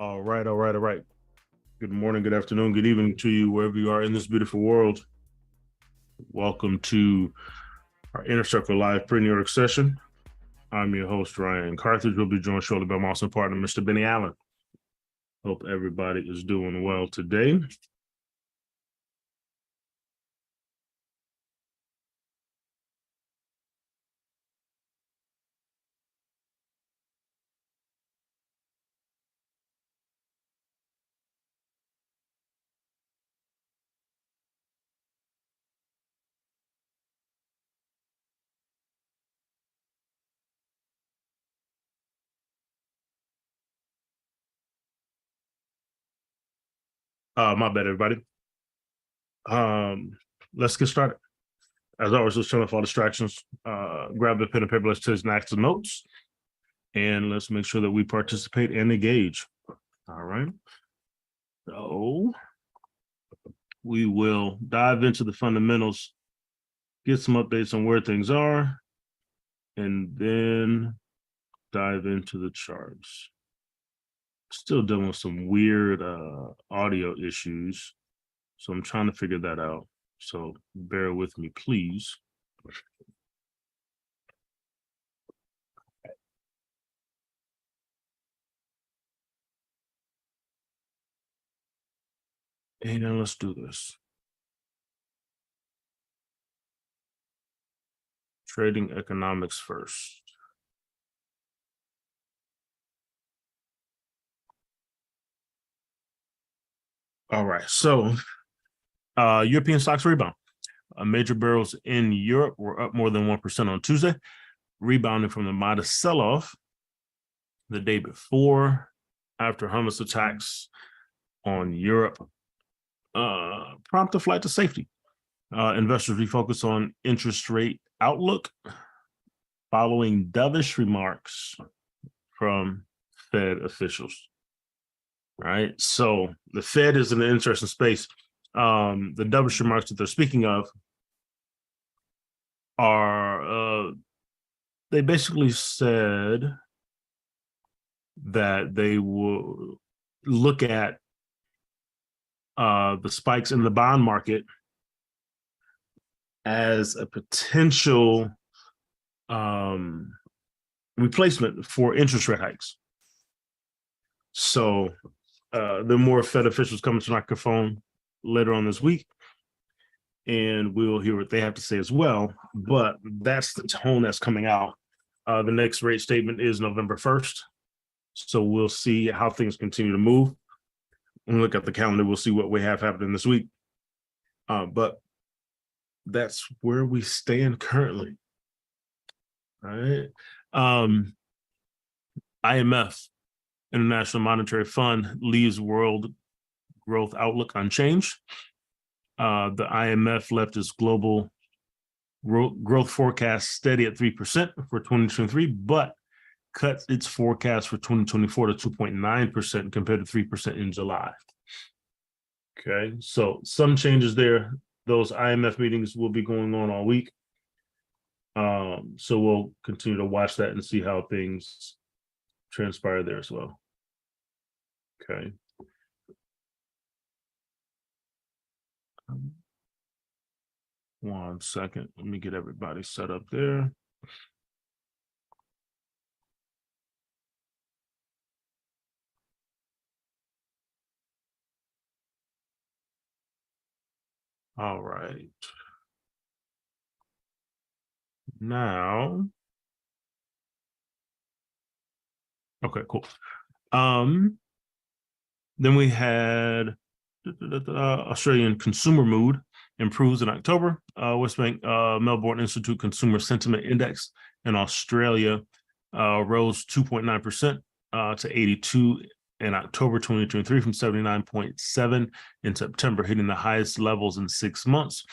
All right, all right, all right. Good morning, good afternoon, good evening to you, wherever you are in this beautiful world. Welcome to our Inner Circle Live pre-New York session. I'm your host, Ryan Carthage. We'll be joined shortly by my awesome partner, Mr. Benny Allen. Hope everybody is doing well today. My bad, everybody. Let's get started. As always, let's turn off all distractions. Grab the pen and paper. Let's take some active notes, and let's make sure that we participate and engage. All right. So we will dive into the fundamentals, get some updates on where things are, and then dive into the charts. Still dealing with some weird audio issues, so I'm trying to figure that out. So bear with me, please. And let's do this. Trading economics first. All right, so European stocks rebound. Major barrels in Europe were up more than 1% on Tuesday, rebounding from the modest sell-off the day before after Hamas attacks on Europe prompt a flight to safety. Investors refocus on interest rate outlook following dovish remarks from Fed officials. Right, so the Fed is in an interesting space. The dovish remarks that they're speaking of are they basically said that they will look at the spikes in the bond market as a potential replacement for interest rate hikes. So the more Fed officials come to the microphone later on this week, and we'll hear what they have to say as well. But that's the tone that's coming out. The next rate statement is November 1st. So we'll see how things continue to move. When we look at the calendar, we'll see what we have happening this week. But that's where we stand currently. All right. IMF, International Monetary Fund, leaves world growth outlook unchanged. The IMF left its global growth forecast steady at 3% for 2023, but cut its forecast for 2024 to 2.9% compared to 3% in July. Okay, so some changes there. Those IMF meetings will be going on all week. So we'll continue to watch that and see how things transpire there as well. Okay. One second. Let me get everybody set up there. All right. Now, okay, cool. Then we had Australian consumer mood improves in October. West Bank Melbourne Institute Consumer Sentiment Index in Australia rose 2.9% to 82 in October 2023 from 79.7 in September, hitting the highest levels in 6 months,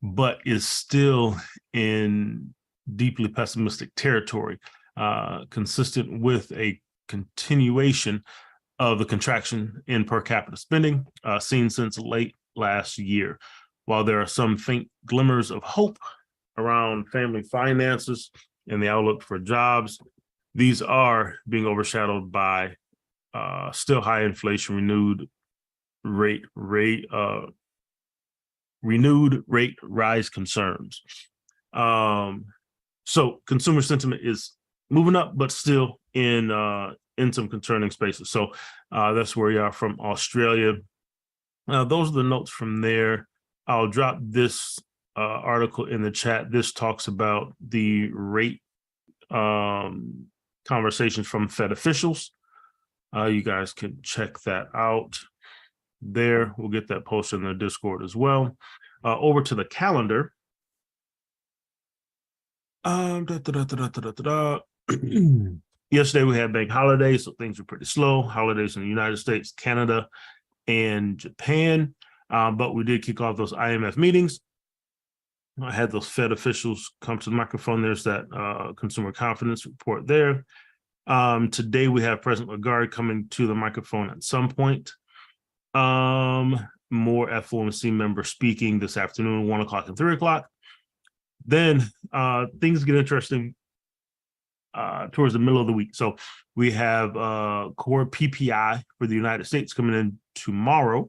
but is still in deeply pessimistic territory, consistent with a continuation of the contraction in per capita spending seen since late last year. While there are some faint glimmers of hope around family finances and the outlook for jobs, these are being overshadowed by still high inflation, renewed rate rise concerns. So consumer sentiment is moving up, but still in some concerning spaces. So that's where we are from Australia. Those are the notes from there. I'll drop this article in the chat. This talks about the rate conversations from Fed officials. You guys can check that out there. We'll get that posted in the Discord as well. Over to the calendar. Yesterday we had bank holidays, so things were pretty slow. Holidays in the United States, Canada, and Japan. But we did kick off those IMF meetings. I had those Fed officials come to the microphone. There's that consumer confidence report there. Today we have President Lagarde coming to the microphone at some point. More FOMC members speaking this afternoon, 1 o'clock and 3 o'clock. Then things get interesting towards the middle of the week. So we have core PPI for the United States coming in tomorrow.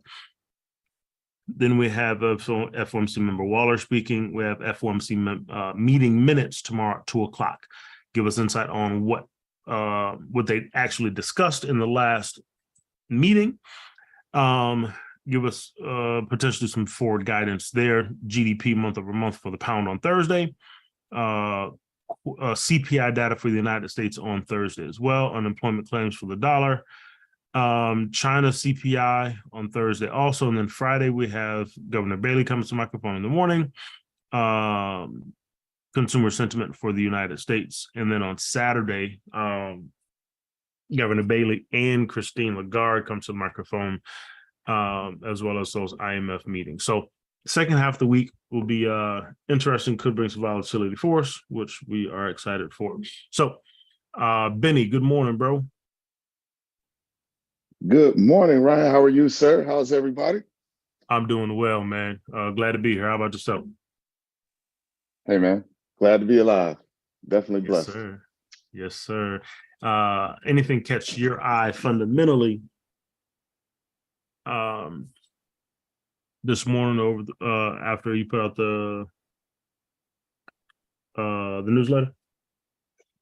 Then we have FOMC member Waller speaking. We have FOMC meeting minutes tomorrow at 2 o'clock. Give us insight on what they actually discussed in the last meeting. Give us potentially some forward guidance there. GDP month over month for the pound on Thursday. CPI data for the United States on Thursday as well. Unemployment claims for the dollar. China CPI on Thursday also. And then Friday, we have Governor Bailey coming to the microphone in the morning. Consumer sentiment for the United States. And then on Saturday, Governor Bailey and Christine Lagarde come to the microphone, as well as those IMF meetings. So second half of the week will be interesting, could bring some volatility for us, which we are excited for. So Benny, good morning, bro. Good morning, Ryan. How are you, sir? How's everybody? I'm doing well, man. Glad to be here. How about yourself? Hey, man. Glad to be alive. Definitely blessed. Yes, sir. Yes, sir. Anything catch your eye fundamentally this morning over after you put out the newsletter?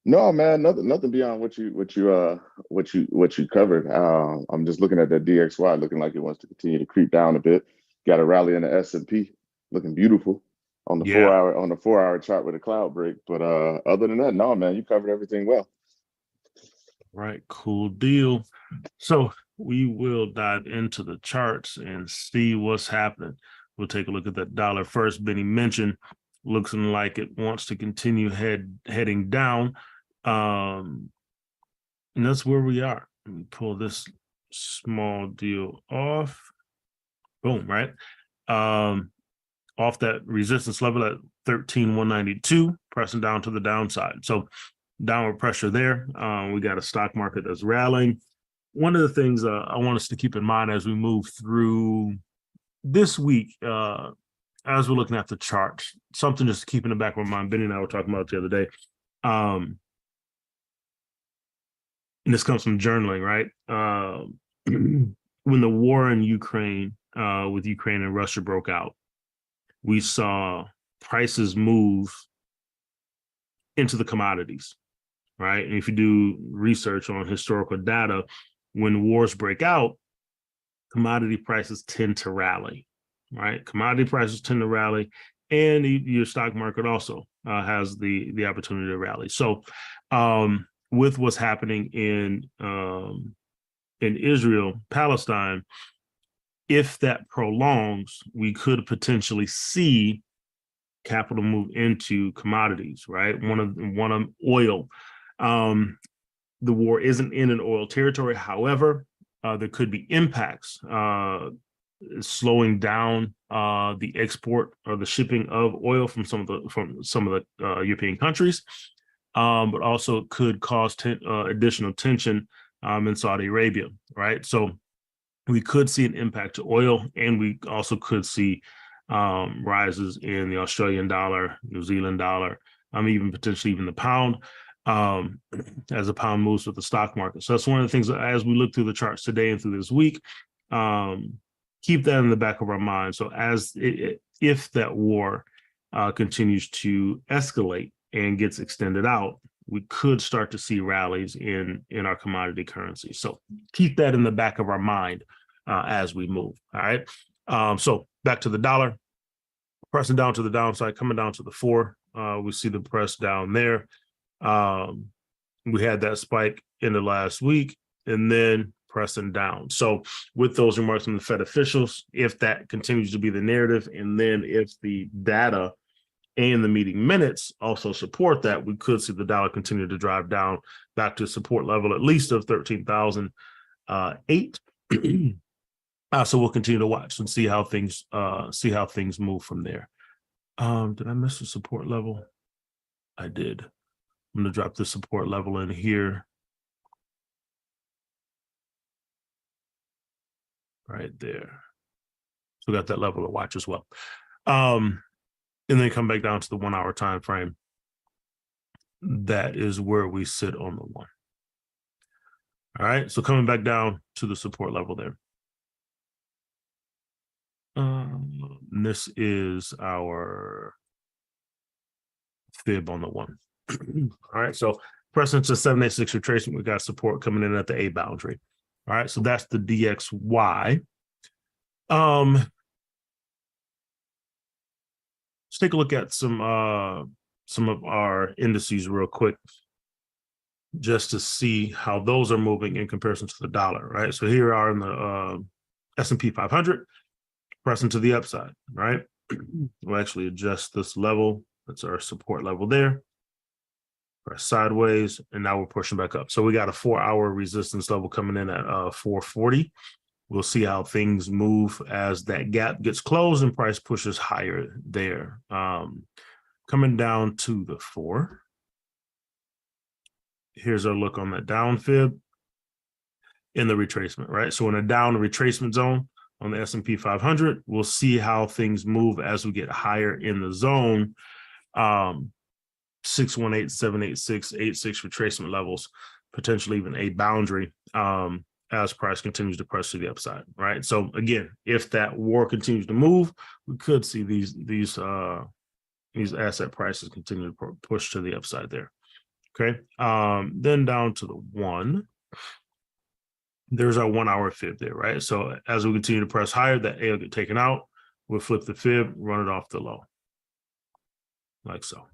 No, man, nothing beyond what you covered. I'm just looking at that DXY, looking like it wants to continue to creep down a bit. Got a rally in the S&P, looking beautiful on the 4-hour chart with a cloud break. But other than that, no, man, you covered everything well. Right, cool deal. So we will dive into the charts and see what's happening. We'll take a look at that dollar first. Benny mentioned looking like it wants to continue heading down. And that's where we are. Let me pull this small deal off. Boom, right? Off that resistance level at 13,192, pressing down to the downside. So downward pressure there. We got a stock market that's rallying. One of the things I want us to keep in mind as we move through this week, as we're looking at the charts, something just to keep in the back of my mind. Benny and I were talking about it the other day. And this comes from journaling, right? When the war in Ukraine, with Ukraine and Russia broke out, we saw prices move into the commodities, right? And if you do research on historical data, when wars break out, commodity prices tend to rally, right? Commodity prices tend to rally, and your stock market also has the opportunity to rally. So with what's happening in Israel, Palestine, if that prolongs, we could potentially see capital move into commodities, right? One of oil. The war isn't in an oil territory. However, there could be impacts, slowing down the export or the shipping of oil from some of the European countries, but also could cause additional tension in Saudi Arabia, right? So we could see an impact to oil, and we also could see rises in the Australian dollar, New Zealand dollar, even potentially even the pound. as the pound moves with the stock market. So that's one of the things that as we look through the charts today and through this week, keep that in the back of our mind. So if that war continues to escalate and gets extended out, we could start to see rallies in our commodity currency. So keep that in the back of our mind as we move. All right. So back to the dollar, pressing down to the downside, coming down to the 4. We see the press down there. We had that spike in the last week and then pressing down. So with those remarks from the Fed officials, if that continues to be the narrative, and then if the data and the meeting minutes also support that, we could see the dollar continue to drive down back to support level at least of 13,008. So we'll continue to watch and see how things move from there. Did I miss a support level? I did. I'm going to drop the support level in here. Right there. So we got that level to watch as well. And then come back down to the 1 hour time frame. That is where we sit on the 1. All right. So coming back down to the support level there. This is our fib on the 1. All right. So pressing to 786 retracement, we got support coming in at the A boundary. All right. So that's the DXY. Let's take a look at some of our indices real quick, just to see how those are moving in comparison to the dollar, right? So here are in the S&P 500, pressing to the upside, right? We'll actually adjust this level. That's our support level there. Press sideways, and now we're pushing back up. So we got a 4-hour resistance level coming in at 440. We'll see how things move as that gap gets closed and price pushes higher there. Coming down to the 4. Here's our look on that down fib in the retracement, right? So in a down retracement zone on the S&P 500, we'll see how things move as we get higher in the zone. 618, 786, 86 retracement levels, potentially even a boundary as price continues to press to the upside, right? So again, if that war continues to move, we could see these asset prices continue to push to the upside there. Okay. Then down to the 1. There's our 1 hour fib there, right? So as we continue to press higher, that A will get taken out. We'll flip the fib, run it off the low. Like so.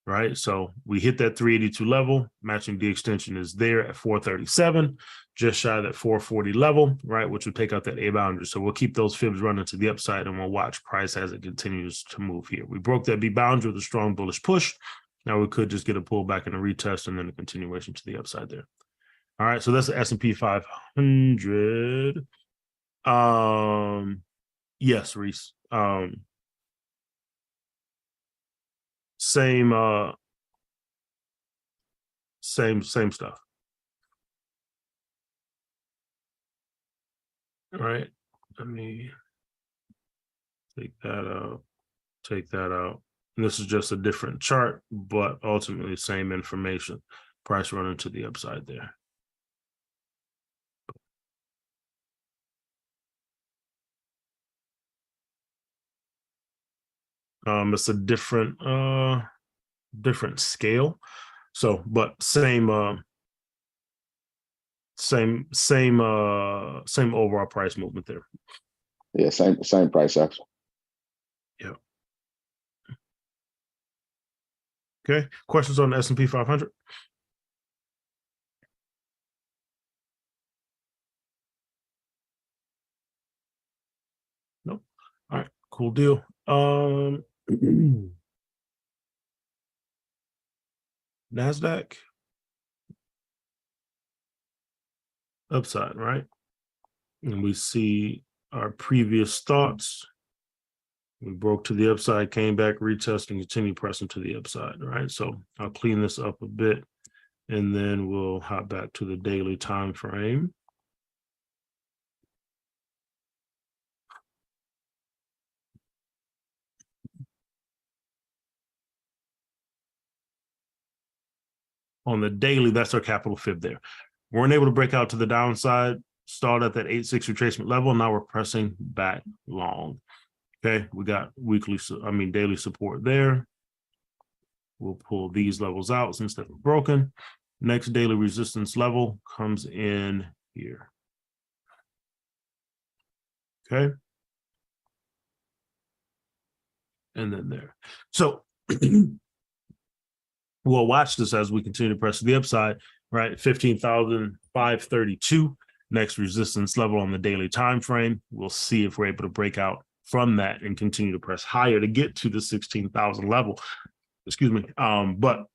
Right? So we hit that 382 level, matching the extension is there at 437, just shy of that 440 level, right? Which will take out that A boundary. So we'll keep those fibs running to the upside and we'll watch price as it continues to move here. We broke that B boundary with a strong bullish push. Now we could just get a pullback and a retest and then a continuation to the upside there. All right, so that's the S&P 500. Yes, Reese. Same stuff. All right, let me take that out. And this is just a different chart, but ultimately same information. Price running to the upside there. It's a different scale. So, but same overall price movement there. Yeah, same price action. Yeah. Okay. Questions on the S&P 500? Nope. All right. Cool deal. NASDAQ upside, right? And we see our previous thoughts. We broke to the upside, came back, retest, and continue pressing to the upside, right? So I'll clean this up a bit, and then we'll hop back to the daily time frame. On the daily, that's our capital fib there. Weren't able to break out to the downside, stalled at that 8.6 retracement level. Now we're pressing back long. Okay, we got daily support there. We'll pull these levels out since they're broken. Next daily resistance level comes in here. Okay. And then there. So we'll watch this as we continue to press to the upside, right? 15,532. Next resistance level on the daily time frame. We'll see if we're able to break out from that and continue to press higher to get to the 16,000 level. Excuse me. But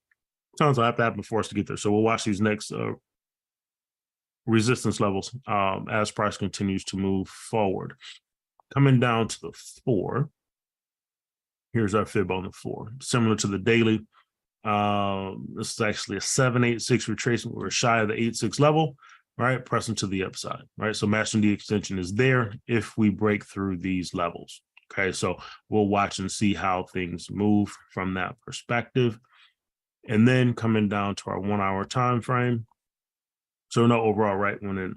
sometimes will have to happen for us to get there. So we'll watch these next resistance levels as price continues to move forward. Coming down to the 4. Here's our fib on the 4. Similar to the daily. This is actually a 7.86 retracement. We're shy of the 8.6 level, right? Pressing to the upside, right? So matching the extension is there if we break through these levels. Okay, so we'll watch and see how things move from that perspective. And then coming down to our 1 hour time frame. So no overall right when it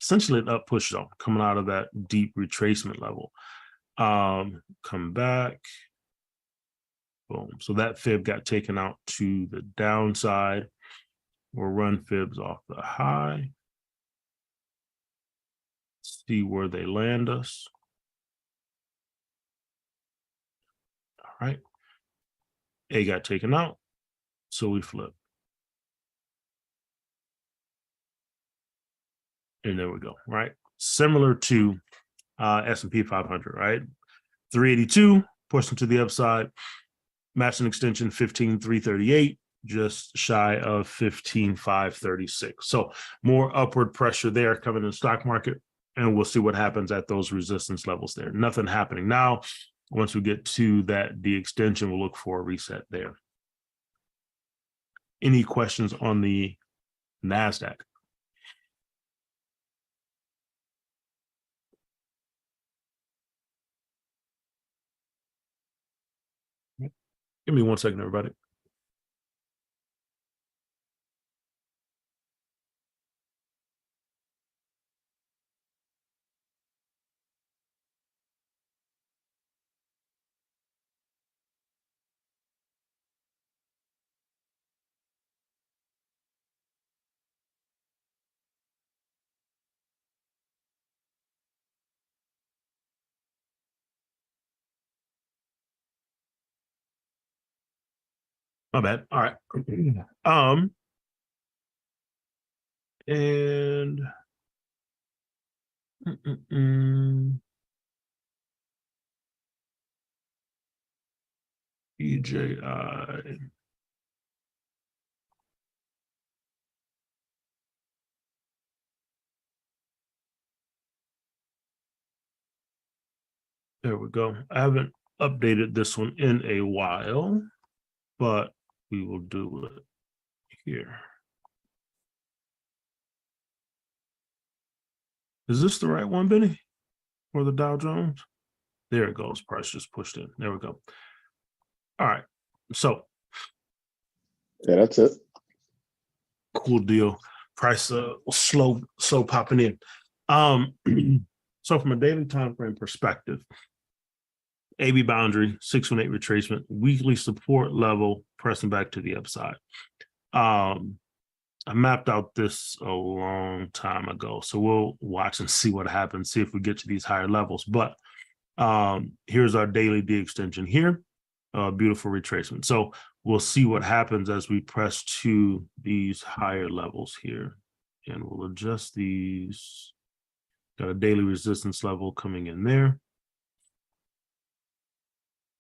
essentially an up push zone coming out of that deep retracement level. Come back. Boom. So that fib got taken out to the downside. We'll run fibs off the high. See where they land us. All right. A got taken out. So we flip. And there we go, right? Similar to S&P 500, right? 382, pushing to the upside. Matching extension 15,338, just shy of 15,536. So more upward pressure there coming in the stock market, and we'll see what happens at those resistance levels there. Nothing happening now. Once we get to that D extension, we'll look for a reset there. Any questions on the NASDAQ? Give me 1 second, everybody. My bad. All right. And EJI. There we go. I haven't updated this one in a while, but we will do it here. Is this the right one, Benny? For the Dow Jones? There it goes. Price just pushed in. There we go. All right. So. Yeah, that's it. Cool deal. Price slow popping in. So from a daily time frame perspective, AB boundary, 618 retracement, weekly support level, pressing back to the upside. I mapped out this a long time ago, so we'll watch and see what happens, see if we get to these higher levels. But here's our daily D extension here. Beautiful retracement. So we'll see what happens as we press to these higher levels here. And we'll adjust these. Got a daily resistance level coming in there.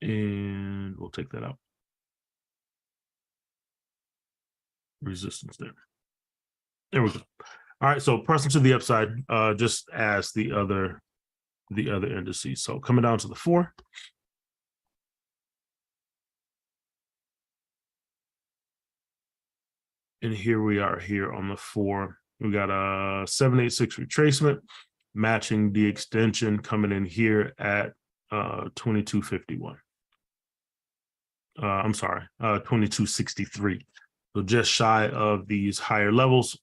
And we'll take that out. Resistance there. There we go. All right, so pressing to the upside, just as the other indices. So coming down to the 4. And here we are here on the 4. We got a 786 retracement, matching the extension coming in here at 2251. I'm sorry, 2263. So just shy of these higher levels,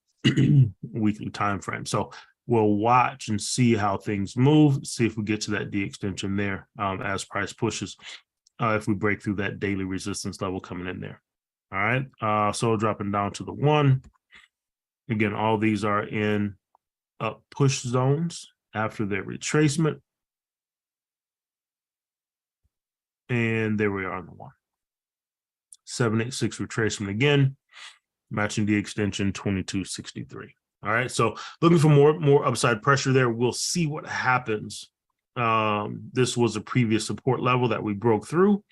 weekly time frame. So we'll watch and see how things move, see if we get to that D extension there as price pushes, if we break through that daily resistance level coming in there. All right, so dropping down to the 1. Again, all these are in up push zones after their retracement. And there we are on the 1. 786 retracement again, matching the extension 2263. All right, so looking for more upside pressure there. We'll see what happens. This was a previous support level that we broke through.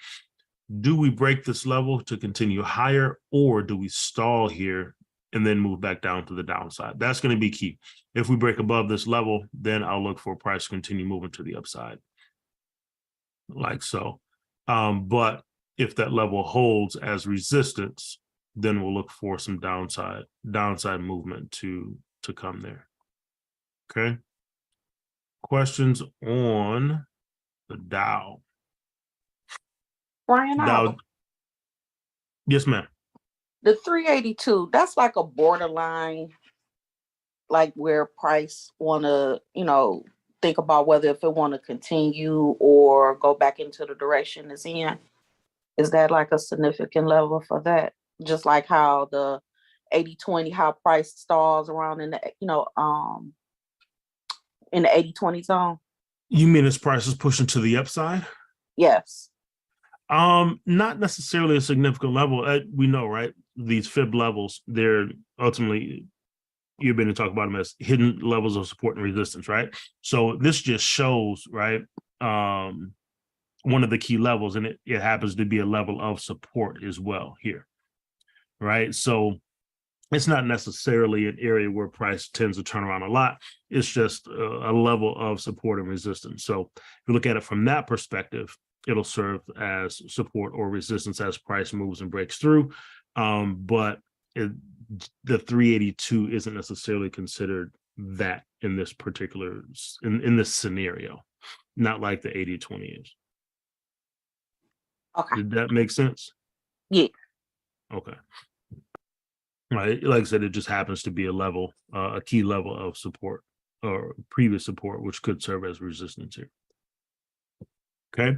Do we break this level to continue higher, or do we stall here and then move back down to the downside? That's going to be key. If we break above this level, then I'll look for price to continue moving to the upside, like so. But if that level holds as resistance, then we'll look for some downside movement to come there. Okay. Questions on the Dow? Brian, Dow. Yes, ma'am. The 382, that's like a borderline, like where price want to, think about whether if it want to continue or go back into the direction it's in. Is that like a significant level for that? Just like how the 80-20, how price stalls around in the, in the 80-20 zone? You mean as price is pushing to the upside? Yes. Not necessarily a significant level. We know, right? These fib levels, they're ultimately, you've been to talk about them as hidden levels of support and resistance, right? So this just shows, right, one of the key levels, and it happens to be a level of support as well here, right? So it's not necessarily an area where price tends to turn around a lot. It's just a level of support and resistance. So if you look at it from that perspective, it'll serve as support or resistance as price moves and breaks through. But the 382 isn't necessarily considered that in this particular, in this scenario, not like the 80-20 is. Okay. Did that make sense? Yeah. Okay. Right. Like I said, it just happens to be a level, a key level of support or previous support, which could serve as resistance here. Okay.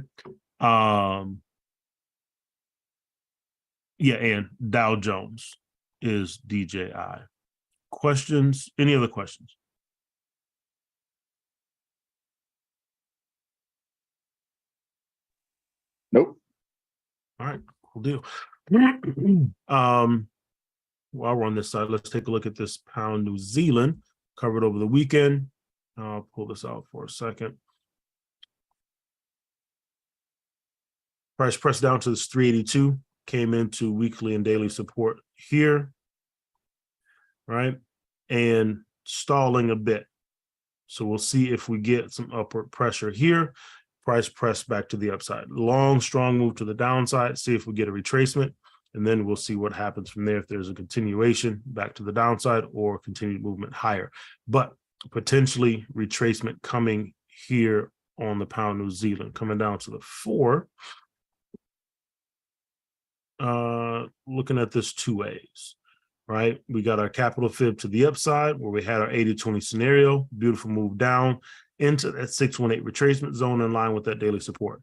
Yeah, and Dow Jones is DJI. Questions? Any other questions? Nope. All right, cool deal. While we're on this side, let's take a look at this pound New Zealand covered over the weekend. I'll pull this out for a second. Price pressed down to this 382, came into weekly and daily support here, right? And stalling a bit. So we'll see if we get some upward pressure here. Price pressed back to the upside. Long, strong move to the downside. See if we get a retracement. And then we'll see what happens from there, if there's a continuation back to the downside or continued movement higher. But potentially retracement coming here on the pound New Zealand, coming down to the 4. Looking at this 2 ways, right? We got our capital fib to the upside where we had our 80-20 scenario, beautiful move down into that 618 retracement zone in line with that daily support.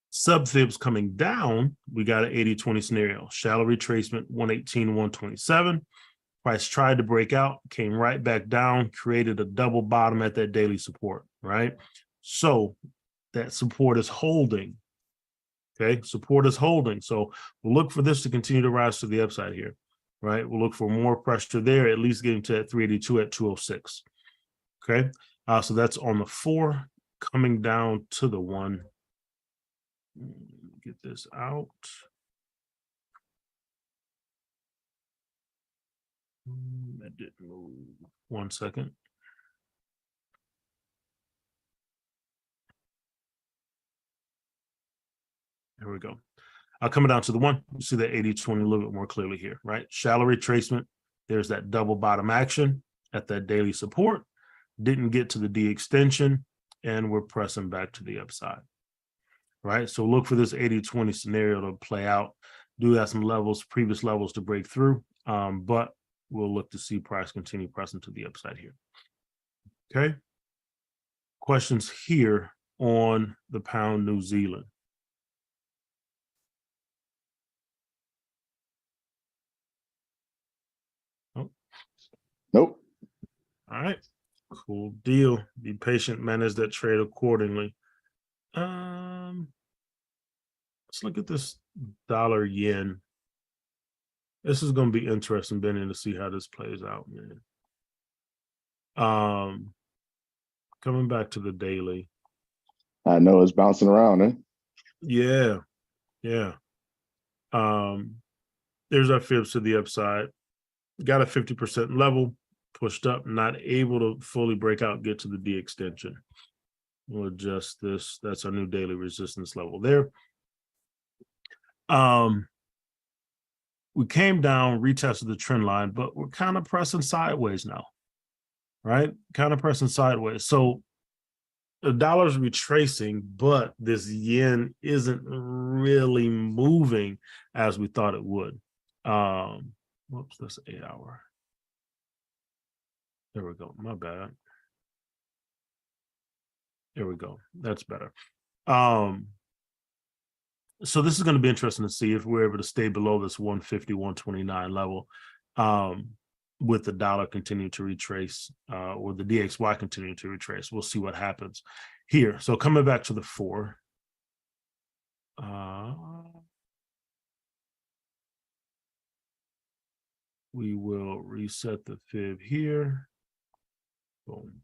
Sub fibs coming down, we got an 80-20 scenario, shallow retracement 118-127. Price tried to break out, came right back down, created a double bottom at that daily support, right? So that support is holding. Okay, support is holding. So we'll look for this to continue to rise to the upside here, right? We'll look for more pressure there, at least getting to that 382 at 206. Okay, so that's on the 4, coming down to the 1. Get this out. That didn't move. 1 second. There we go. Coming down to the 1, you see that 80-20 a little bit more clearly here, right? Shallow retracement. There's that double bottom action at that daily support. Didn't get to the D extension, and we're pressing back to the upside, right? So look for this 80-20 scenario to play out. Do have some levels, previous levels to break through, but we'll look to see price continue pressing to the upside here. Okay. Questions here on the pound New Zealand. Oh. Nope. All right. Cool deal. Be patient, manage that trade accordingly. Let's look at this dollar yen. This is going to be interesting, Benny, to see how this plays out, man. Coming back to the daily. I know it's bouncing around, eh? Yeah. There's our fibs to the upside. Got a 50% level, pushed up, not able to fully break out, get to the D extension. We'll adjust this. That's our new daily resistance level there. We came down, retested the trend line, but we're kind of pressing sideways now, right? Kind of pressing sideways. So the dollar's retracing, but this yen isn't really moving as we thought it would. Whoops, that's 8 hour. There we go. My bad. There we go. That's better. So this is going to be interesting to see if we're able to stay below this 150, 129 level, with the dollar continuing to retrace, or the DXY continuing to retrace. We'll see what happens here. So coming back to the 4. We will reset the fib here. Boom.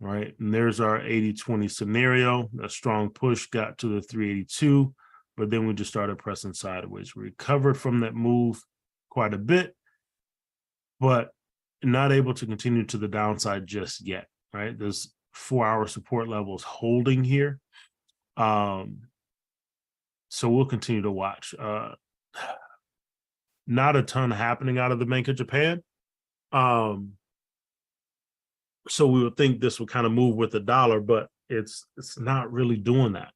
Right. And there's our 80-20 scenario. A strong push got to the 382, but then we just started pressing sideways. We recovered from that move quite a bit, but not able to continue to the downside just yet. Right. This 4-hour support level is holding here. So we'll continue to watch. Not a ton happening out of the Bank of Japan. So we would think this would kind of move with the dollar, but it's not really doing that.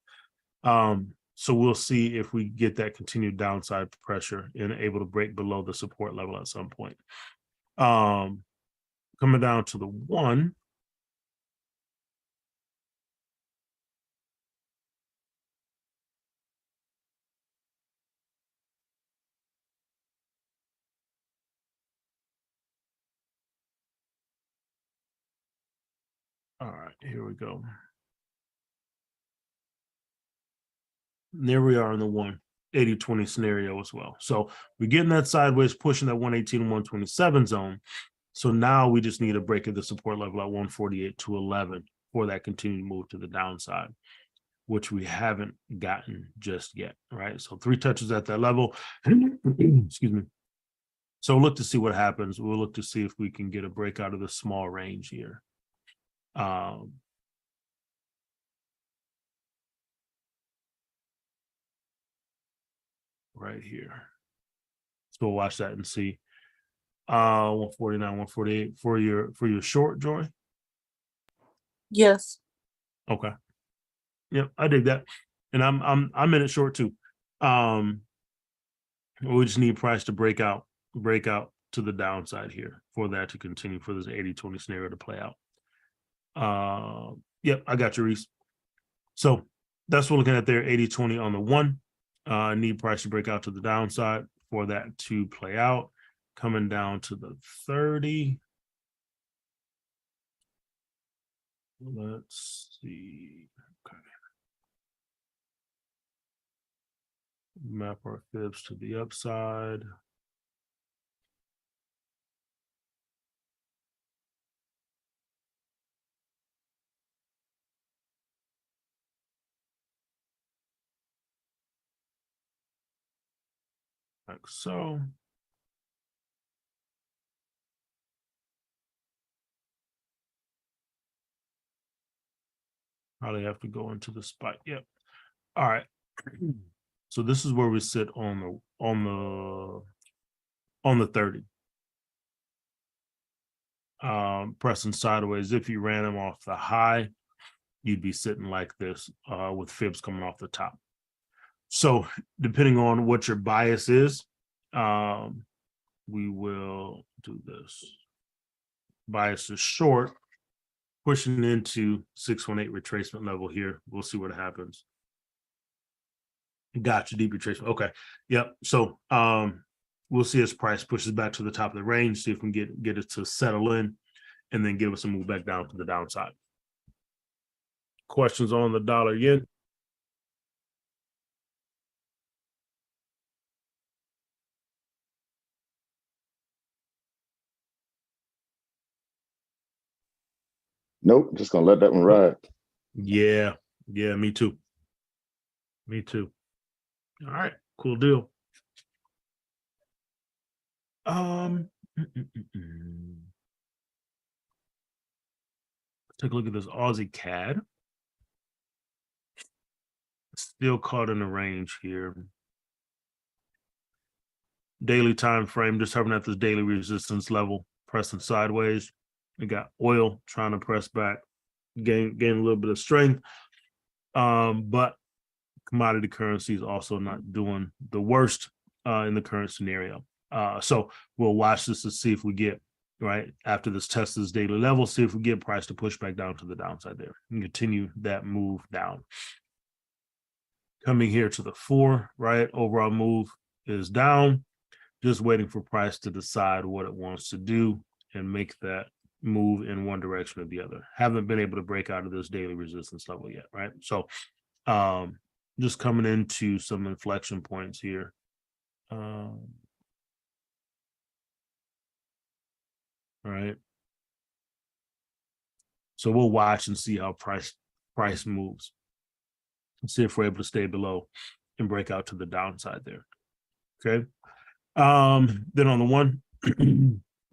So we'll see if we get that continued downside pressure and able to break below the support level at some point. Coming down to the 1. All right, here we go. And there we are in the 180-20 scenario as well. So we're getting that sideways, pushing that 118 and 127 zone. So now we just need a break of the support level at 148-11 for that continued move to the downside, which we haven't gotten just yet, right? So 3 touches at that level. Excuse me. So look to see what happens. We'll look to see if we can get a break out of the small range here. Right here. So we'll watch that and see. 149, 148 for your short, Joy. Yes. Okay. Yep, I dig that. And I'm in it short too. We just need price to break out to the downside here for that to continue, for this 80-20 scenario to play out. Yep, I got you, Reese. So that's what we're looking at there, 80-20 on the 1. Need price to break out to the downside for that to play out. Coming down to the 30. Let's see. Okay. Map our fibs to the upside. Like so. Probably have to go into the spike. Yep. All right. So this is where we sit on the 30. Pressing sideways. If you ran them off the high, you'd be sitting like this, with fibs coming off the top. So depending on what your bias is, we will do this. Bias is short, pushing into 618 retracement level here. We'll see what happens. Gotcha, deep retracement. Okay. Yep. So we'll see as price pushes back to the top of the range, see if we can get it to settle in and then give us a move back down to the downside. Questions on the dollar yen? Nope, just gonna let that one ride. Yeah, me too. Me too. All right, cool deal. Take a look at this Aussie CAD. Still caught in the range here. Daily time frame, just hovering at this daily resistance level, pressing sideways. We got oil trying to press back, gain a little bit of strength. But commodity currency is also not doing the worst in the current scenario. So we'll watch this to see if we get right after this test this daily level, see if we get price to push back down to the downside there and continue that move down. Coming here to the 4, right? Overall move is down, just waiting for price to decide what it wants to do and make that move in one direction or the other. Haven't been able to break out of this daily resistance level yet, right? So just coming into some inflection points here. All right. So we'll watch and see how price moves. See if we're able to stay below and break out to the downside there. Okay. Then on the 1,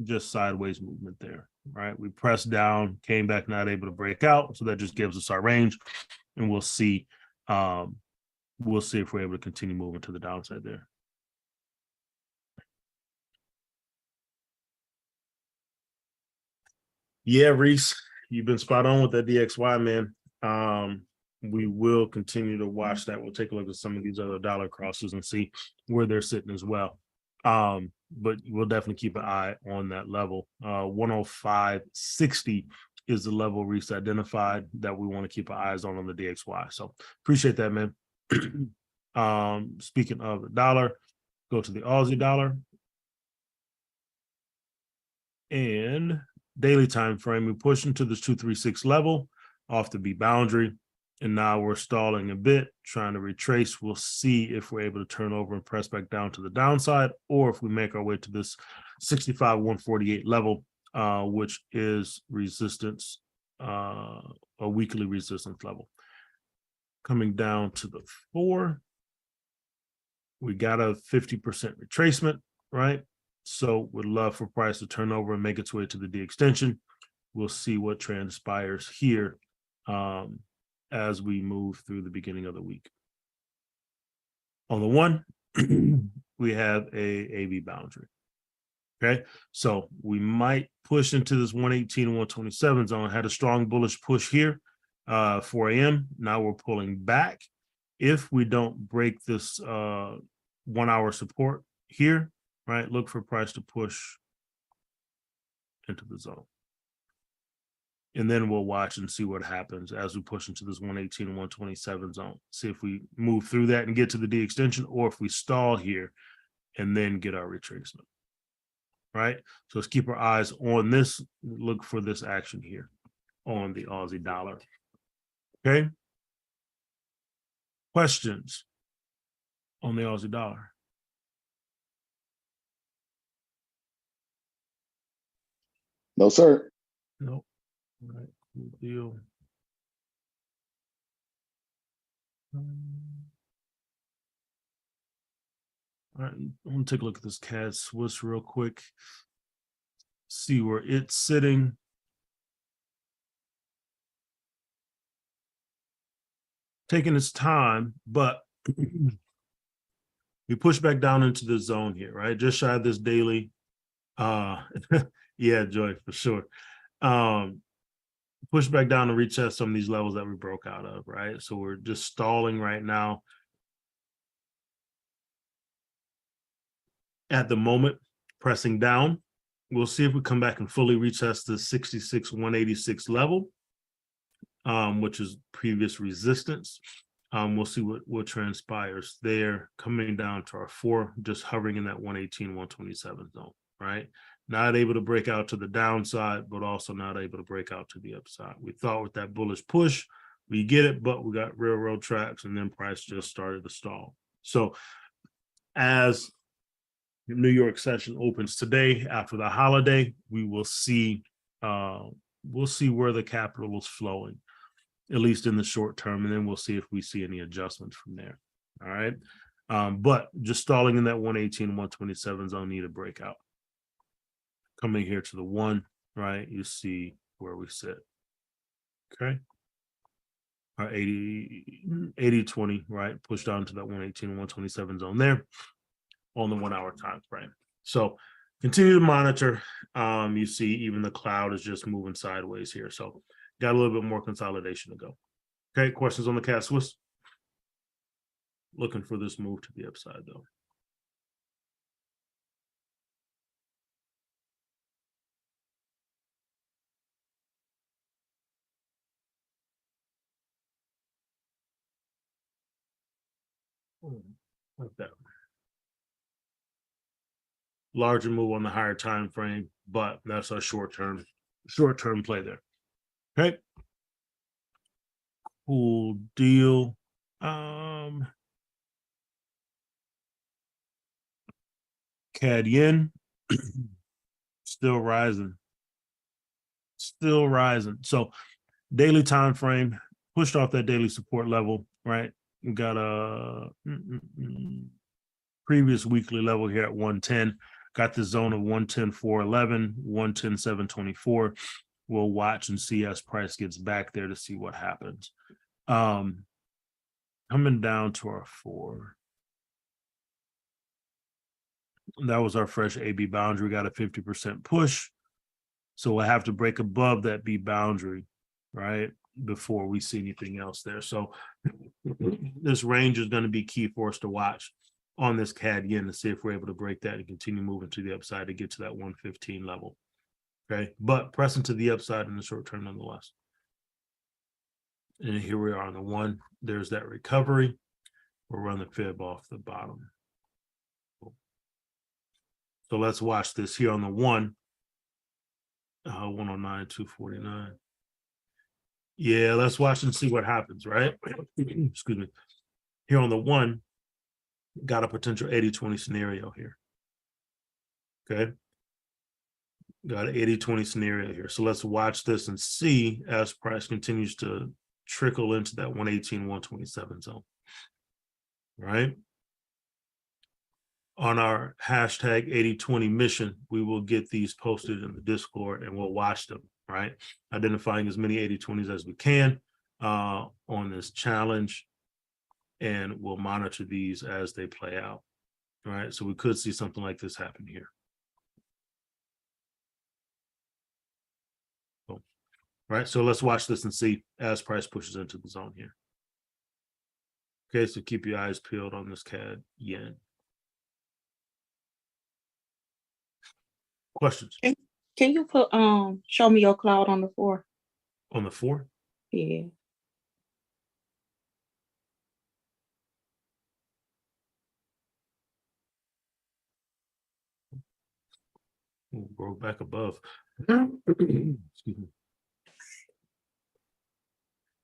just sideways movement there. Right. We pressed down, came back, not able to break out. So that just gives us our range, and we'll see. We'll see if we're able to continue moving to the downside there. Yeah, Reese, you've been spot on with that DXY, man. We will continue to watch that. We'll take a look at some of these other dollar crosses and see where they're sitting as well. But we'll definitely keep an eye on that level. 105.60 is the level Reese identified that we want to keep our eyes on the DXY. So appreciate that, man. Speaking of the dollar, go to the Aussie dollar. And daily time frame, we push into this 236 level off the B boundary, and now we're stalling a bit, trying to retrace. We'll see if we're able to turn over and press back down to the downside, or if we make our way to this 65-148 level, which is resistance, a weekly resistance level. Coming down to the 4, we got a 50% retracement, right? So would love for price to turn over and make its way to the D extension. We'll see what transpires here as we move through the beginning of the week. On the 1, we have a AB boundary. Okay, so we might push into this 118 and 127 zone. Had a strong bullish push here, 4 a.m. Now we're pulling back. If we don't break this 1 hour support here, right, look for price to push into the zone. And then we'll watch and see what happens as we push into this 118 and 127 zone. See if we move through that and get to the D extension, or if we stall here and then get our retracement. Right? So let's keep our eyes on this. Look for this action here on the Aussie dollar. Okay. Questions on the Aussie dollar? No, sir. Nope. All right, cool deal. All right, I'm gonna take a look at this CAD Swiss real quick. See where it's sitting. Taking its time, but we push back down into the zone here, right? Just shy of this daily. Yeah, Joy, for sure. Push back down and retest some of these levels that we broke out of, right? So we're just stalling right now. at the moment, pressing down. We'll see if we come back and fully retest the 66,186 level, which is previous resistance. We'll see what transpires there, coming down to our 4, just hovering in that 118, 127 zone, right? Not able to break out to the downside, but also not able to break out to the upside. We thought with that bullish push, we get it, but we got railroad tracks, and then price just started to stall. So as New York session opens today after the holiday, we will see where the capital is flowing, at least in the short term, and then we'll see if we see any adjustments from there. All right. But just stalling in that 118, 127 zone, need a breakout. Coming here to the 1, right? You see where we sit. Okay. Our 80, 20, right? Push down to that 118, 127 zone there on the 1 hour time frame. So continue to monitor. You see even the cloud is just moving sideways here. So got a little bit more consolidation to go. Okay, questions on the CAD Swiss? Looking for this move to the upside though. Like that. Larger move on the higher time frame, but that's our short-term play there. Okay. Cool deal. CAD yen still rising. So daily time frame pushed off that daily support level, right? We got a previous weekly level here at 110. Got the zone of 110.411, 110.724. We'll watch and see as price gets back there to see what happens. Coming down to our 4. That was our fresh AB boundary. Got a 50% push. So we'll have to break above that B boundary, right, before we see anything else there. So this range is going to be key for us to watch on this CAD yen to see if we're able to break that and continue moving to the upside to get to that 115 level. Okay, but pressing to the upside in the short term nonetheless. And here we are on the 1. There's that recovery. We'll run the fib off the bottom. So let's watch this here on the 1. 109, 249. Yeah, let's watch and see what happens, right? Excuse me. Here on the 1, got a potential 80-20 scenario here. Okay. Got an 80-20 scenario here. So let's watch this and see as price continues to trickle into that 118, 127 zone. Right. On our hashtag 80-20 mission, we will get these posted in the Discord and we'll watch them, right? Identifying as many 80-20s as we can on this challenge, and we'll monitor these as they play out, right? So we could see something like this happen here. Cool. Right, so let's watch this and see as price pushes into the zone here. Okay, so keep your eyes peeled on this CAD yen. Questions? Can you put show me your cloud on the 4? On the 4? Yeah. We'll go back above. Excuse me.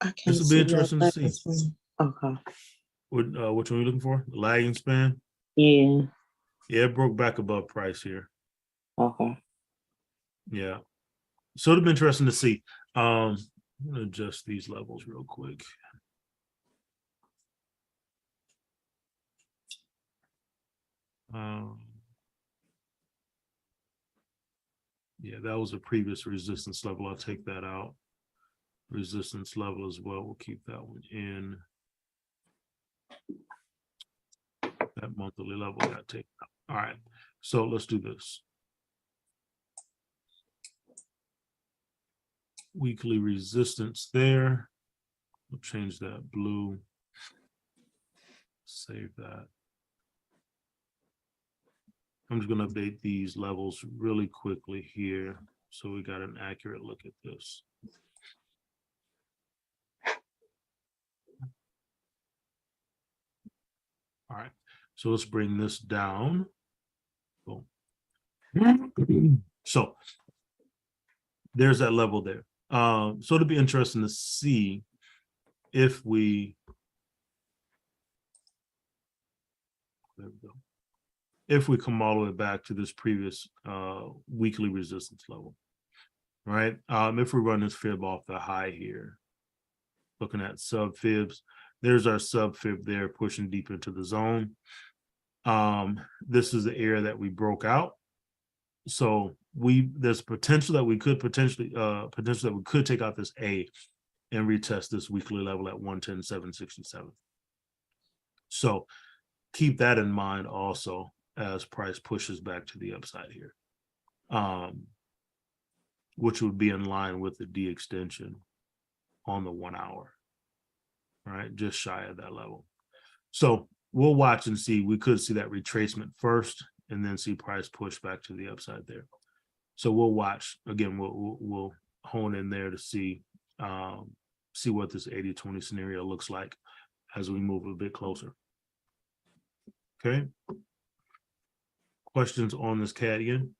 I can't. This will be interesting to see. Okay. Which one are you looking for? The lagging span? Yeah. Yeah, it broke back above price here. Okay. Yeah. So it'll be interesting to see. I'm gonna adjust these levels real quick. Yeah, that was a previous resistance level. I'll take that out. Resistance level as well. We'll keep that one in. That monthly level got taken out. All right. So let's do this. Weekly resistance there. We'll change that blue. Save that. I'm just going to update these levels really quickly here, so we got an accurate look at this. All right, so let's bring this down. Boom. So there's that level there. So it'll be interesting to see if we, there we go, if we come all the way back to this previous weekly resistance level, right? If we run this fib off the high here, looking at sub fibs, there's our sub fib there pushing deep into the zone. This is the area that we broke out. So there's potential that we could potentially take out this A and retest this weekly level at 110,767. So keep that in mind also as price pushes back to the upside here, which would be in line with the D extension on the 1 hour, right? Just shy of that level. So we'll watch and see. We could see that retracement first and then see price push back to the upside there. So we'll watch again. We'll hone in there to see what this 80-20 scenario looks like as we move a bit closer. Okay. Questions on this CAD again?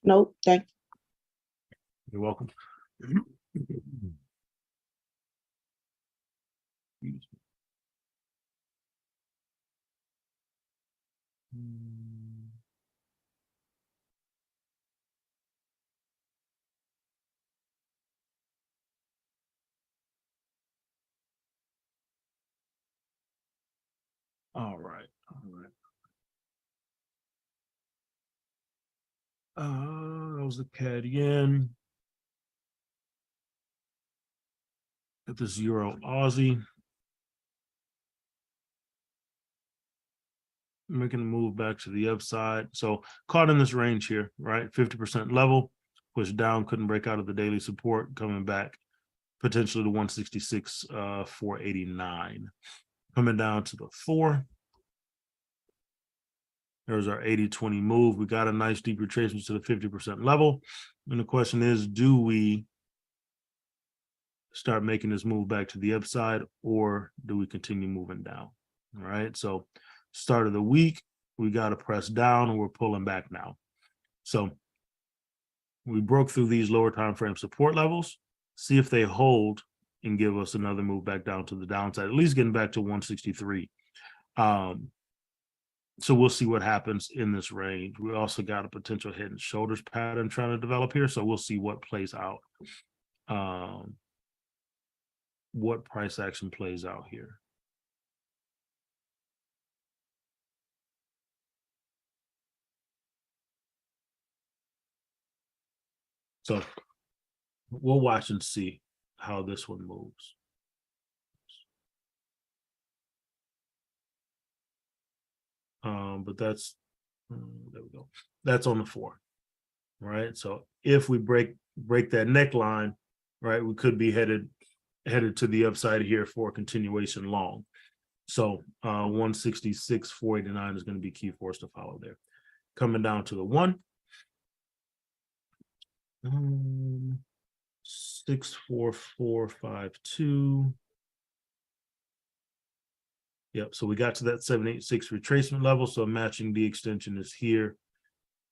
Nope, thank you. You're welcome. All right. That was the CAD again. At this Euro Aussie. Making a move back to the upside. So caught in this range here, right? 50% level, pushed down, couldn't break out of the daily support, coming back potentially to 166, 489. Coming down to the 4. There's our 80-20 move. We got a nice deep retracement to the 50% level. And the question is, do we start making this move back to the upside, or do we continue moving down? All right. So start of the week, we got to press down and we're pulling back now. So we broke through these lower time frame support levels, see if they hold and give us another move back down to the downside, at least getting back to 163. So we'll see what happens in this range. We also got a potential head and shoulders pattern trying to develop here. So we'll see what plays out. What price action plays out here. So we'll watch and see how this one moves. But that's, there we go. That's on the 4, right? So if we break that neckline, right, we could be headed to the upside here for a continuation long. So 166, 489 is going to be key for us to follow there. Coming down to the 1. 64452. Yep. So we got to that 786 retracement level. So matching the extension is here.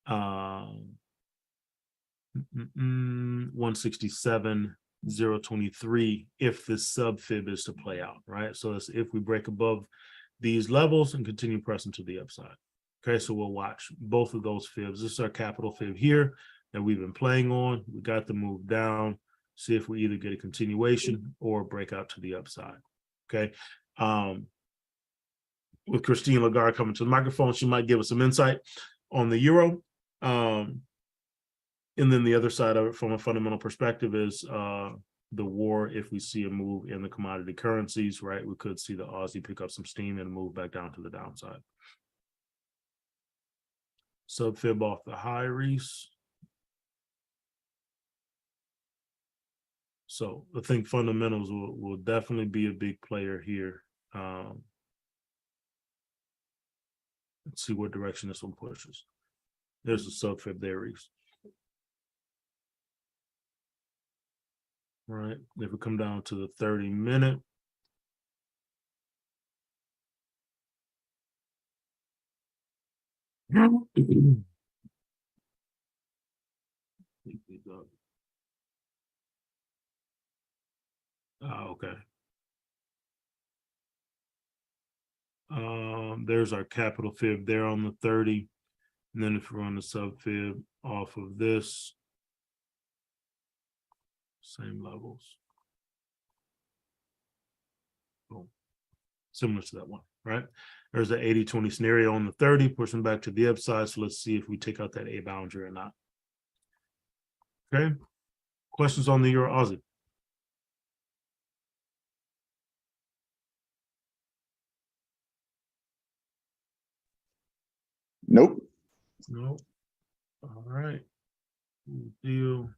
167, 023 if this sub fib is to play out, right? So that's if we break above these levels and continue pressing to the upside. Okay, so we'll watch both of those fibs. This is our capital fib here that we've been playing on. We got the move down. See if we either get a continuation or break out to the upside. Okay. With Christine Lagarde coming to the microphone, she might give us some insight on the euro. And then the other side of it from a fundamental perspective is the war. If we see a move in the commodity currencies, right, we could see the Aussie pick up some steam and move back down to the downside. Sub fib off the high, Reese. So I think fundamentals will definitely be a big player here. Let's see what direction this one pushes. There's a sub fib there, Reese. Right. If we come down to the 30-minute, okay. There's our capital fib there on the 30. And then if we run the sub fib off of this, same levels. Boom. Similar to that one, right? There's the 80-20 scenario on the 30, pushing back to the upside. So let's see if we take out that A boundary or not. Okay. Questions on the Euro Aussie? Nope. No. All right. Cool deal.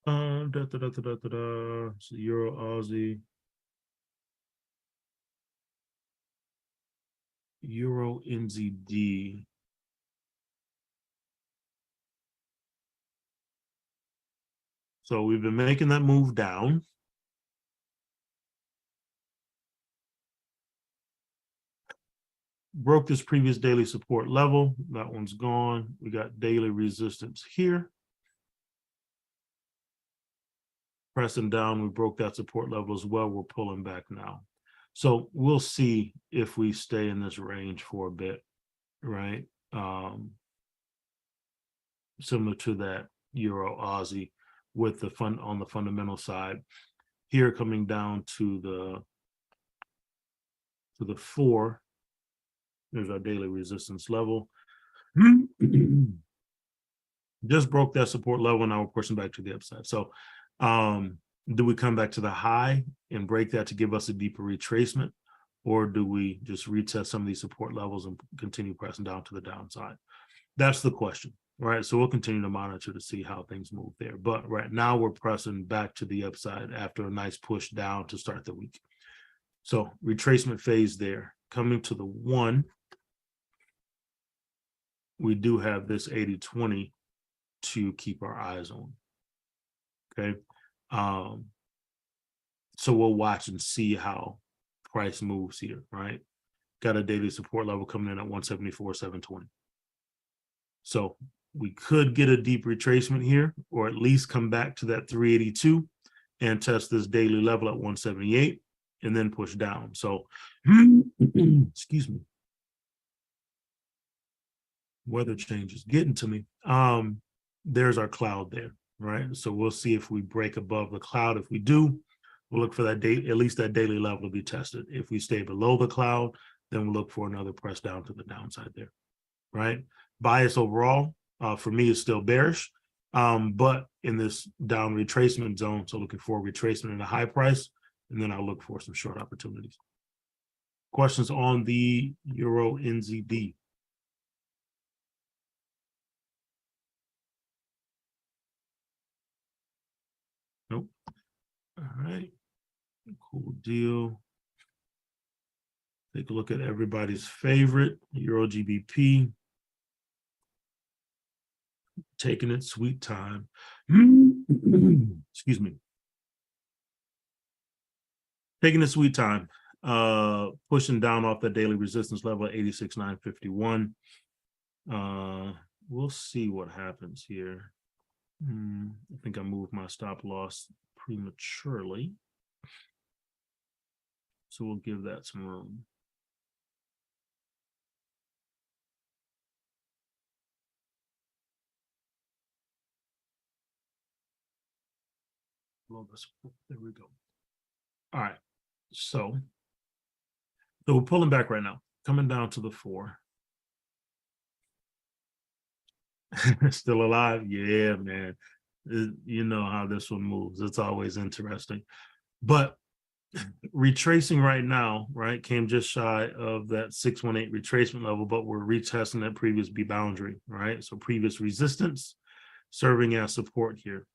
So Euro Aussie. Euro NZD. So we've been making that move down. Broke this previous daily support level. That one's gone. We got daily resistance here. Pressing down, we broke that support level as well. We're pulling back now. So we'll see if we stay in this range for a bit, right? Similar to that Euro Aussie with the fund on the fundamental side. Here coming down to the 4. There's our daily resistance level. Just broke that support level. Now we're pushing back to the upside. So do we come back to the high and break that to give us a deeper retracement? Or do we just retest some of these support levels and continue pressing down to the downside? That's the question, right? So we'll continue to monitor to see how things move there. But right now we're pressing back to the upside after a nice push down to start the week. So retracement phase there. Coming to the 1, we do have this 80-20 to keep our eyes on. Okay. So we'll watch and see how price moves here, right? Got a daily support level coming in at 174.720. So we could get a deep retracement here, or at least come back to that 382 and test this daily level at 178 and then push down. So excuse me. Weather change is getting to me. There's our cloud there, right? So we'll see if we break above the cloud. If we do, we'll look for that at least that daily level to be tested. If we stay below the cloud, then we'll look for another press down to the downside there, right? Bias overall, for me, is still bearish, but in this down retracement zone, so looking for a retracement in a high price, and then I'll look for some short opportunities. Questions on the Euro NZD? Nope. All right. Cool deal. Take a look at everybody's favorite, Euro GBP. Taking it sweet time. Excuse me. Taking it sweet time. Pushing down off the daily resistance level at 86,951. We'll see what happens here. I think I moved my stop loss prematurely. So we'll give that some room. There we go. All right. So we're pulling back right now, coming down to the 4. Still alive? Yeah, man. You know how this one moves. It's always interesting. But retracing right now, right, came just shy of that 618 retracement level, but we're retesting that previous B boundary, right? So previous resistance serving as support here.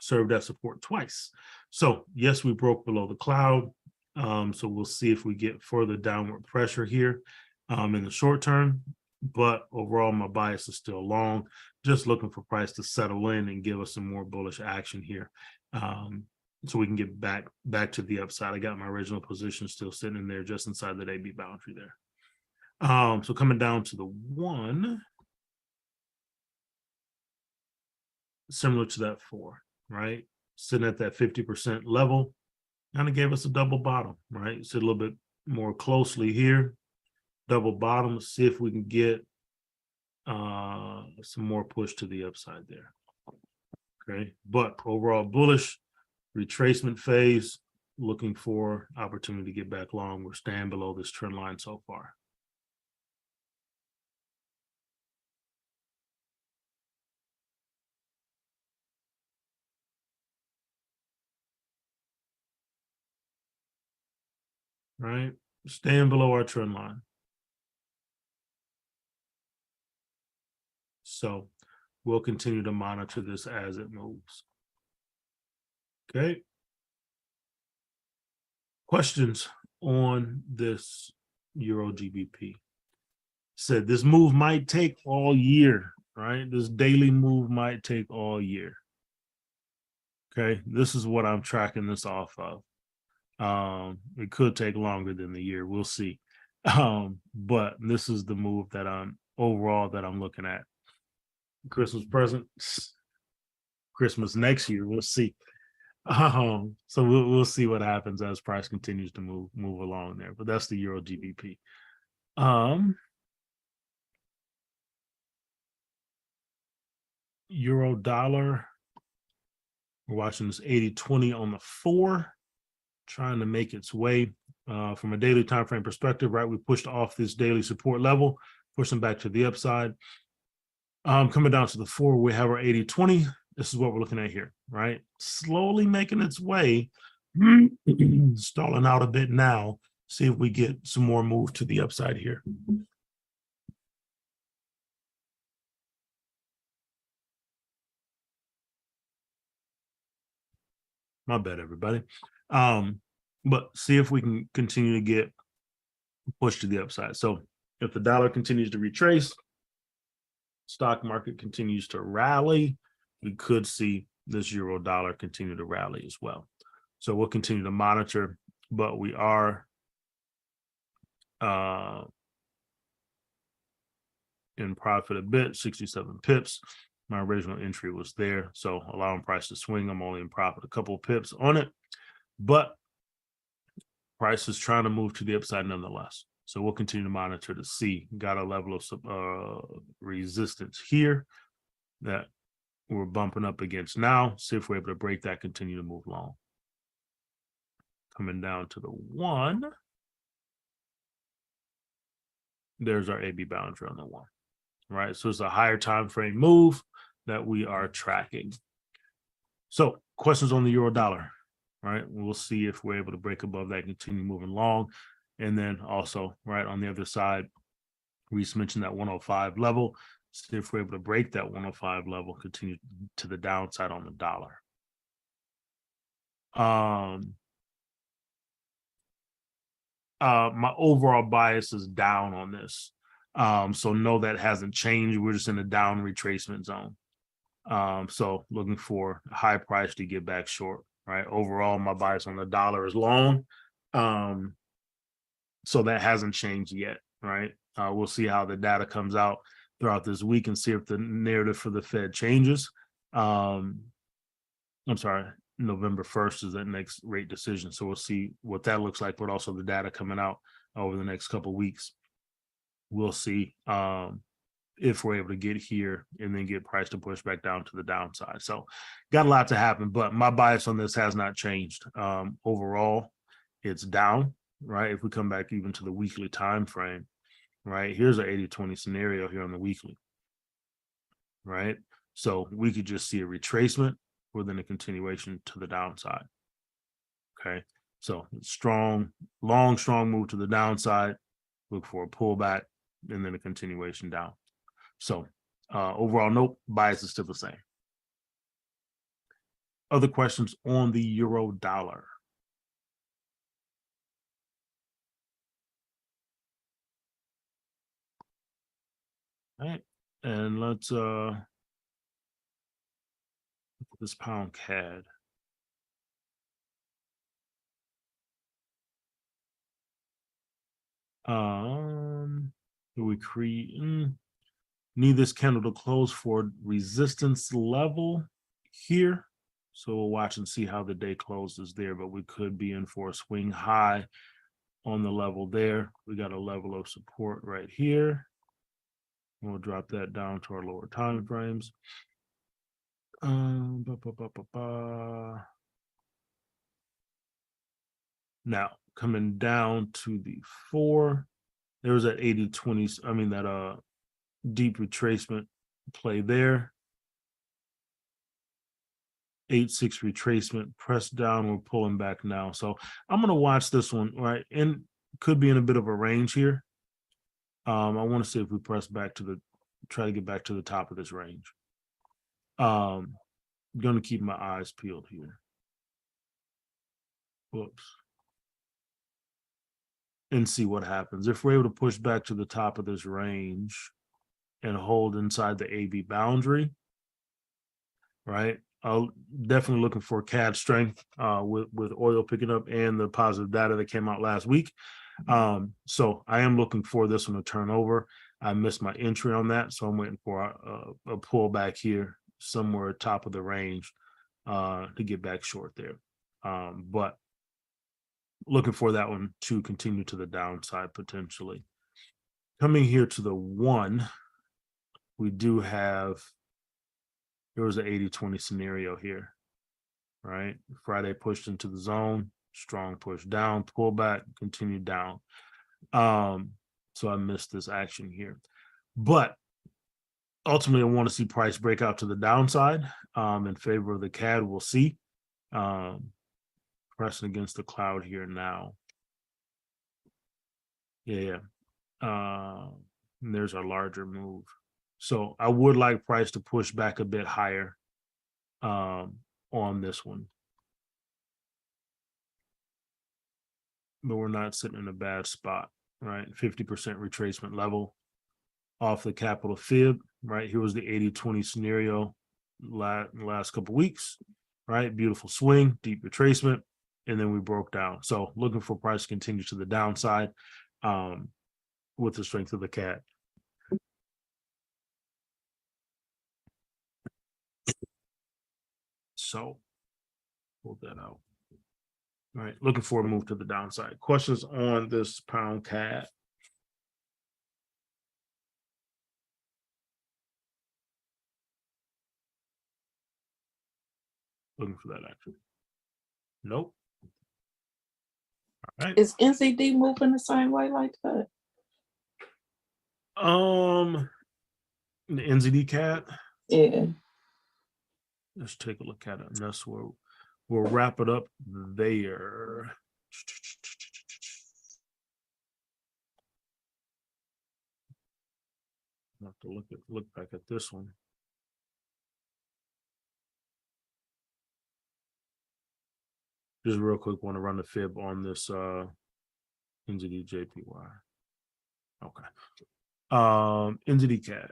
served that support twice. So yes, we broke below the cloud. So we'll see if we get further downward pressure here in the short term. But overall, my bias is still long, just looking for price to settle in and give us some more bullish action here. So we can get back to the upside. I got my original position still sitting in there just inside that AB boundary there. So coming down to the one, similar to that 4, right? Sitting at that 50% level, kind of gave us a double bottom, right? Sit a little bit more closely here, double bottom, see if we can get some more push to the upside there. Okay, but overall bullish retracement phase, looking for opportunity to get back long. We're staying below this trend line so far. Right, staying below our trend line. So we'll continue to monitor this as it moves. Okay. Questions on this Euro GBP? Said this move might take all year, right? This daily move might take all year. Okay, this is what I'm tracking this off of. It could take longer than the year. We'll see. But this is the move that I'm looking at. Christmas present, Christmas next year. We'll see. So we'll see what happens as price continues to move along there. But that's the Euro GBP. Euro dollar. We're watching this 80-20 on the 4, trying to make its way from a daily time frame perspective, right? We pushed off this daily support level, pushing back to the upside. Coming down to the 4, we have our 80-20. This is what we're looking at here, right? Slowly making its way, stalling out a bit now. See if we get some more move to the upside here. My bad, everybody. But see if we can continue to get pushed to the upside. So if the dollar continues to retrace, stock market continues to rally, we could see this euro dollar continue to rally as well. So we'll continue to monitor, but we are in profit a bit, 67 pips. My original entry was there, so allowing price to swing. I'm only in profit a couple of pips on it, but price is trying to move to the upside nonetheless. So we'll continue to monitor to see. Got a level of resistance here that we're bumping up against now. See if we're able to break that, continue to move long. Coming down to the 1. There's our AB boundary on the 1, right? So it's a higher time frame move that we are tracking. So questions on the euro dollar, right? We'll see if we're able to break above that, continue moving long. And then also, right, on the other side, we just mentioned that 105 level. See if we're able to break that 105 level, continue to the downside on the dollar. My overall bias is down on this. So no, that hasn't changed. We're just in a down retracement zone. So looking for a high price to get back short, right? Overall, my bias on the dollar is long. So that hasn't changed yet, right? We'll see how the data comes out throughout this week and see if the narrative for the Fed changes. I'm sorry, November 1st is that next rate decision. So we'll see what that looks like, but also the data coming out over the next couple of weeks. We'll see if we're able to get here and then get price to push back down to the downside. So got a lot to happen, but my bias on this has not changed. Overall, it's down, right? If we come back even to the weekly time frame, right? Here's an 80-20 scenario here on the weekly, right? So we could just see a retracement within a continuation to the downside. Okay. So strong move to the downside, look for a pullback and then a continuation down. So overall, nope, bias is still the same. Other questions on the euro dollar? All right, and let's look at this pound CAD. Do we create need this candle to close for resistance level here? So we'll watch and see how the day closes there, but we could be in for a swing high on the level there. We got a level of support right here. We'll drop that down to our lower time frames. Now coming down to the 4, there was that 80-20, I mean that deep retracement play there. 8-6 retracement, press down, we're pulling back now. So I'm gonna watch this one, right? And could be in a bit of a range here. I want to see if we press back to the, try to get back to the top of this range. Gonna keep my eyes peeled here. Whoops. And see what happens. If we're able to push back to the top of this range and hold inside the AB boundary, right? I'll definitely looking for CAD strength with oil picking up and the positive data that came out last week. So I am looking for this one to turn over. I missed my entry on that, so I'm waiting for a pullback here somewhere top of the range to get back short there. But looking for that one to continue to the downside potentially. Coming here to the 1, we do have, there was an 80-20 scenario here, right? Friday pushed into the zone, strong push down, pullback, continue down. So I missed this action here. But ultimately, I want to see price break out to the downside in favor of the CAD. We'll see. Pressing against the cloud here now. Yeah. And there's a larger move. So I would like price to push back a bit higher on this one. But we're not sitting in a bad spot, right? 50% retracement level off the capital fib, right? Here was the 80-20 scenario last couple weeks, right? Beautiful swing, deep retracement, and then we broke down. So looking for price to continue to the downside with the strength of the CAD. So pull that out. All right, looking for a move to the downside. Questions on this pound CAD? Looking for that action. Nope. All right. Is NZD moving the same way like that? The NZD CAD. Yeah. Let's take a look at it, and that's where we'll wrap it up there. I'll have to look back at this one. Just real quick, want to run the fib on this NZD JPY. Okay. NZD CAD.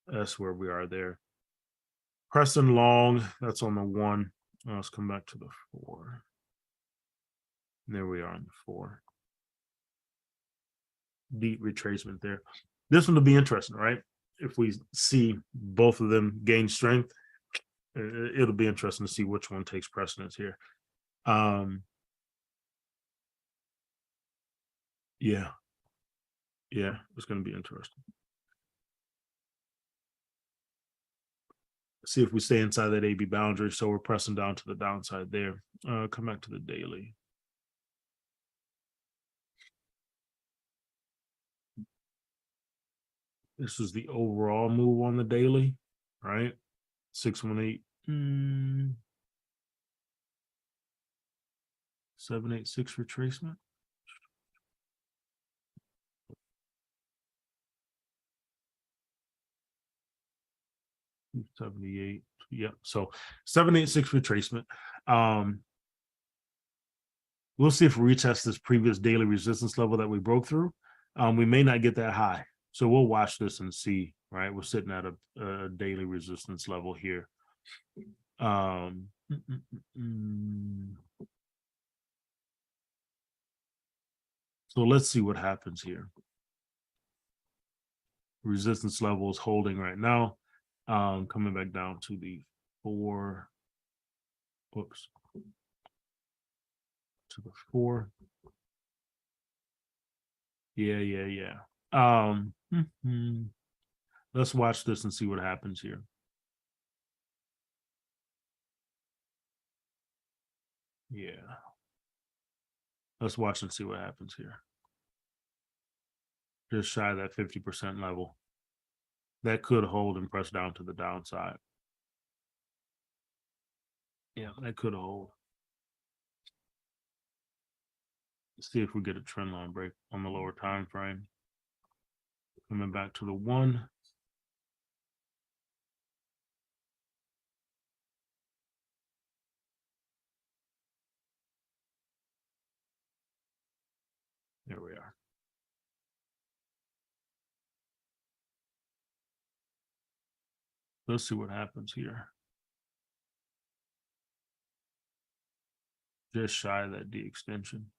That's where we are there. Pressing long, that's on the 1. Let's come back to the 4. There we are on the 4. Deep retracement there. This one will be interesting, right? If we see both of them gain strength, it'll be interesting to see which one takes precedence here. Yeah, it's going to be interesting. See if we stay inside that AB boundary. So we're pressing down to the downside there. Come back to the daily. This is the overall move on the daily, right? 618, 786 retracement. 78. Yep. So 786 retracement. We'll see if we retest this previous daily resistance level that we broke through. We may not get that high. So we'll watch this and see, right? We're sitting at a daily resistance level here. So let's see what happens here. Resistance level is holding right now. Coming back down to the 4. Whoops. To the 4. Yeah. Let's watch this and see what happens here. Yeah. Let's watch and see what happens here. Just shy of that 50% level. That could hold and press down to the downside. Yeah, that could hold. Let's see if we get a trend line break on the lower time frame. Coming back to the 1. There we are. Let's see what happens here. Just shy of that D extension.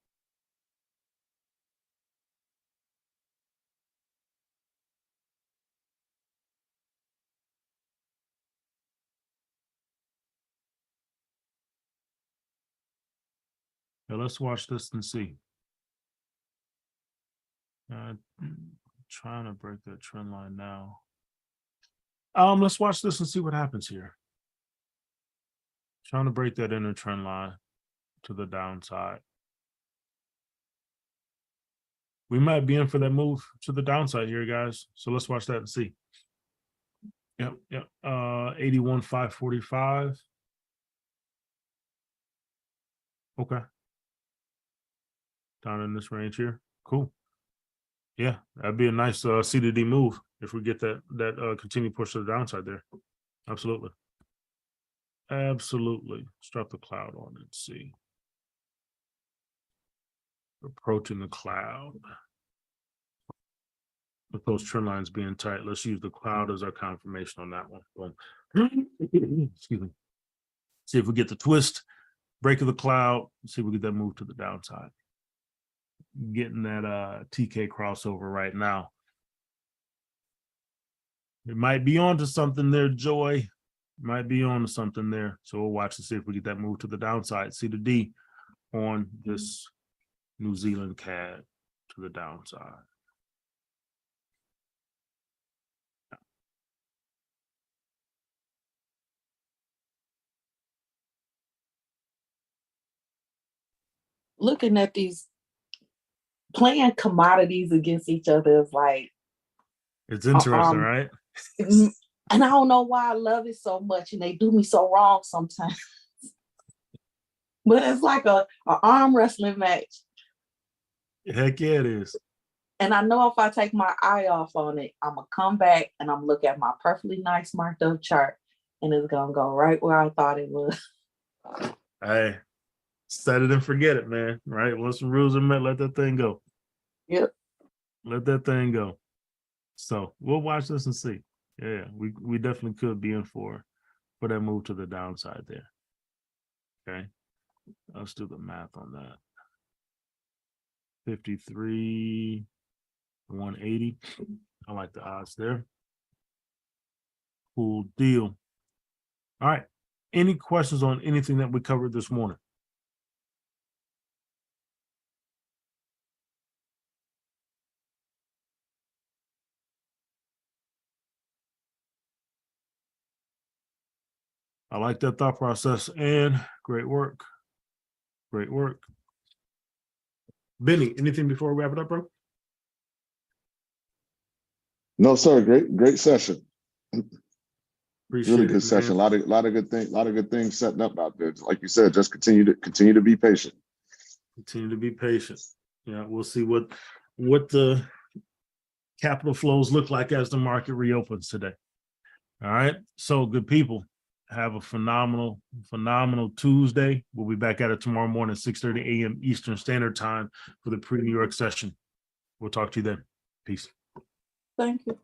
Now let's watch this and see. Trying to break that trend line now. Let's watch this and see what happens here. Trying to break that inner trend line to the downside. We might be in for that move to the downside here, guys. So let's watch that and see. Yep. 81,545. Okay. Down in this range here. Cool. Yeah, that'd be a nice C to D move if we get that continued push to the downside there. Absolutely. Absolutely. Let's drop the cloud on it. See. Approaching the cloud. With those trend lines being tight, let's use the cloud as our confirmation on that one. Excuse me. See if we get the twist, break of the cloud, see if we get that move to the downside. Getting that TK crossover right now. It might be on to something there, Joy. Might be on to something there. So we'll watch to see if we get that move to the downside. See the D on this New Zealand CAD to the downside. Looking at these, playing commodities against each other is like, it's interesting, right? And I don't know why I love it so much, and they do me so wrong sometimes. But it's like a arm wrestling match. Heck yeah, it is. And I know if I take my eye off on it, I'm gonna come back and I'm look at my perfectly nice marked up chart, and it's gonna go right where I thought it was. Hey, set it and forget it, man. Right? Once the rules are met, let that thing go. Yep. Let that thing go. So we'll watch this and see. Yeah, we definitely could be in for that move to the downside there. Okay. Let's do the math on that. 53, 180. I like the odds there. Cool deal. All right. Any questions on anything that we covered this morning? I like that thought process, and great work. Great work. Benny, anything before we wrap it up, bro? No, sir. Great session. Appreciate Really it, good man. session. A lot of good things setting up out there. Like you said, just continue to be patient. Continue to be patient. Yeah, we'll see what the capital flows look like as the market reopens today. All right. So good people, have a phenomenal Tuesday. We'll be back at it tomorrow morning, 6:30 a.m. Eastern Standard Time for the pre-New York session. We'll talk to you then. Peace. Thank you.